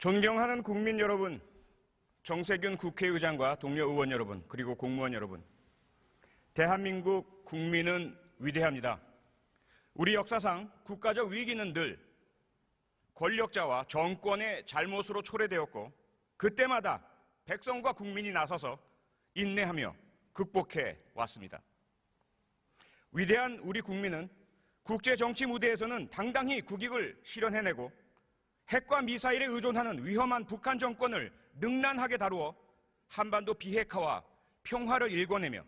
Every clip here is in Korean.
존경하는 국민 여러분, 정세균 국회의장과 동료 의원 여러분, 그리고 공무원 여러분, 대한민국 국민은 위대합니다. 우리 역사상 국가적 위기는 늘 권력자와 정권의 잘못으로 초래되었고 그때마다 백성과 국민이 나서서 인내하며 극복해 왔습니다. 위대한 우리 국민은 국제정치 무대에서는 당당히 국익을 실현해내고 핵과 미사일에 의존하는 위험한 북한 정권을 능란하게 다루어 한반도 비핵화와 평화를 일궈내며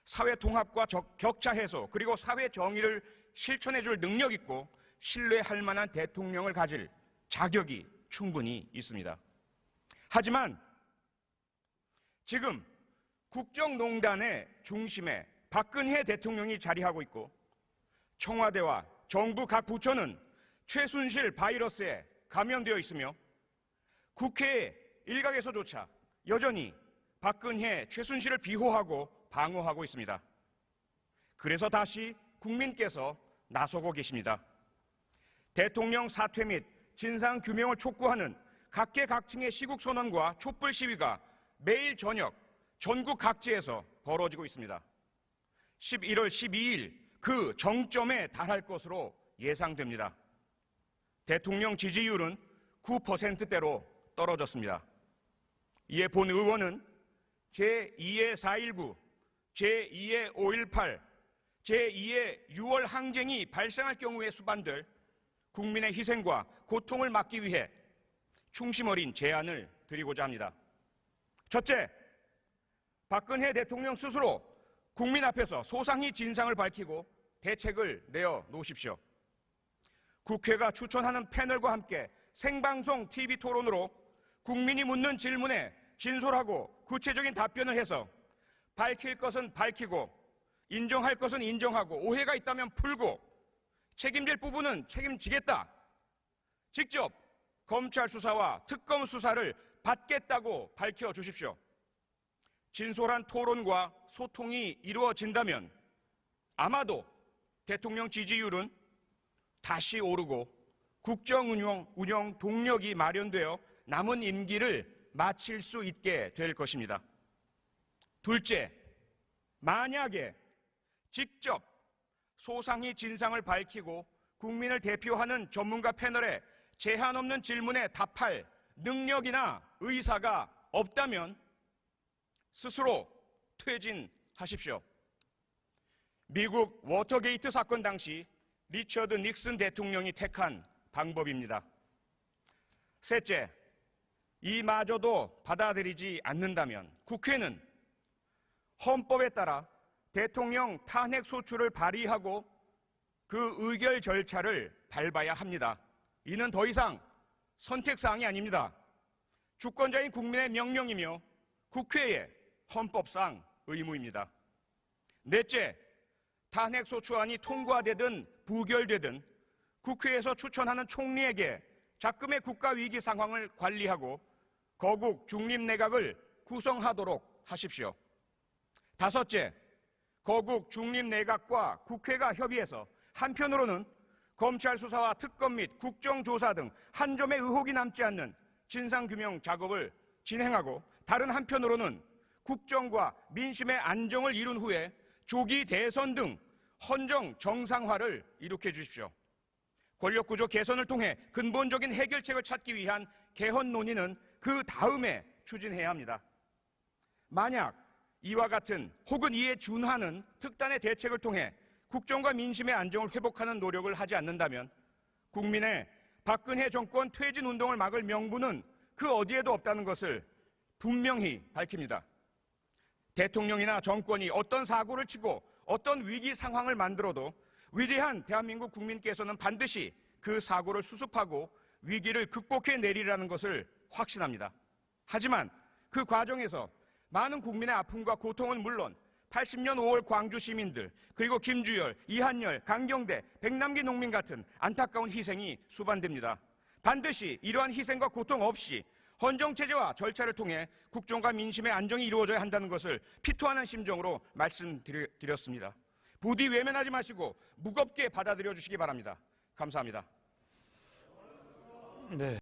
사회 통합과 격차 해소 그리고 사회 정의를 실천해줄 능력 있고 신뢰할 만한 대통령을 가질 자격이 충분히 있습니다. 하지만 지금 국정농단의 중심에 박근혜 대통령이 자리하고 있고 청와대와 정부 각 부처는 최순실 바이러스에 감염되어 있으며 국회 일각에서조차 여전히 박근혜, 최순실을 비호하고 방어하고 있습니다. 그래서 다시 국민께서 나서고 계십니다. 대통령 사퇴 및 진상규명을 촉구하는 각계각층의 시국선언과 촛불 시위가 매일 저녁 전국 각지에서 벌어지고 있습니다. 11월 12일 그 정점에 달할 것으로 예상됩니다. 대통령 지지율은 9%대로 떨어졌습니다. 이에 본 의원은 제2의 4.19, 제2의 5.18, 제2의 6월 항쟁이 발생할 경우에 수반될 국민의 희생과 고통을 막기 위해 충심 어린 제안을 드리고자 합니다. 첫째, 박근혜 대통령 스스로 국민 앞에서 소상히 진상을 밝히고 대책을 내어 놓으십시오. 국회가 추천하는 패널과 함께 생방송 TV 토론으로 국민이 묻는 질문에 진솔하고 구체적인 답변을 해서 밝힐 것은 밝히고 인정할 것은 인정하고 오해가 있다면 풀고 책임질 부분은 책임지겠다. 직접 검찰 수사와 특검 수사를 받겠다고 밝혀주십시오. 진솔한 토론과 소통이 이루어진다면 아마도 대통령 지지율은 다시 오르고 국정운영 동력이 마련되어 남은 임기를 마칠 수 있게 될 것입니다. 둘째, 만약에 직접 소상히 진상을 밝히고 국민을 대표하는 전문가 패널에 제한 없는 질문에 답할 능력이나 의사가 없다면 스스로 퇴진하십시오. 미국 워터게이트 사건 당시 리처드 닉슨 대통령이 택한 방법입니다. 셋째, 이마저도 받아들이지 않는다면 국회는 헌법에 따라 대통령 탄핵 소추를 발의하고 그 의결 절차를 밟아야 합니다. 이는 더 이상 선택사항이 아닙니다. 주권자인 국민의 명령이며 국회의 헌법상 의무입니다. 넷째, 탄핵 소추안이 통과되든 부결되든 국회에서 추천하는 총리에게 작금의 국가 위기 상황을 관리하고 거국 중립 내각을 구성하도록 하십시오. 다섯째, 거국 중립 내각과 국회가 협의해서 한편으로는 검찰 수사와 특검 및 국정조사 등 한 점의 의혹이 남지 않는 진상규명 작업을 진행하고 다른 한편으로는 국정과 민심의 안정을 이룬 후에 조기 대선 등 헌정 정상화를 이룩해 주십시오. 권력구조 개선을 통해 근본적인 해결책을 찾기 위한 개헌 논의는 그 다음에 추진해야 합니다. 만약 이와 같은 혹은 이에 준하는 특단의 대책을 통해 국정과 민심의 안정을 회복하는 노력을 하지 않는다면 국민의 박근혜 정권 퇴진 운동을 막을 명분은 그 어디에도 없다는 것을 분명히 밝힙니다. 대통령이나 정권이 어떤 사고를 치고 어떤 위기 상황을 만들어도 위대한 대한민국 국민께서는 반드시 그 사고를 수습하고 위기를 극복해 내리라는 것을 확신합니다. 하지만 그 과정에서 많은 국민의 아픔과 고통은 물론 80년 5월 광주 시민들 그리고 김주열, 이한열, 강경대, 백남기 농민 같은 안타까운 희생이 수반됩니다. 반드시 이러한 희생과 고통 없이 헌정체제와 절차를 통해 국정과 민심의 안정이 이루어져야 한다는 것을 피토하는 심정으로 말씀드렸습니다. 부디 외면하지 마시고 무겁게 받아들여 주시기 바랍니다. 감사합니다. 네.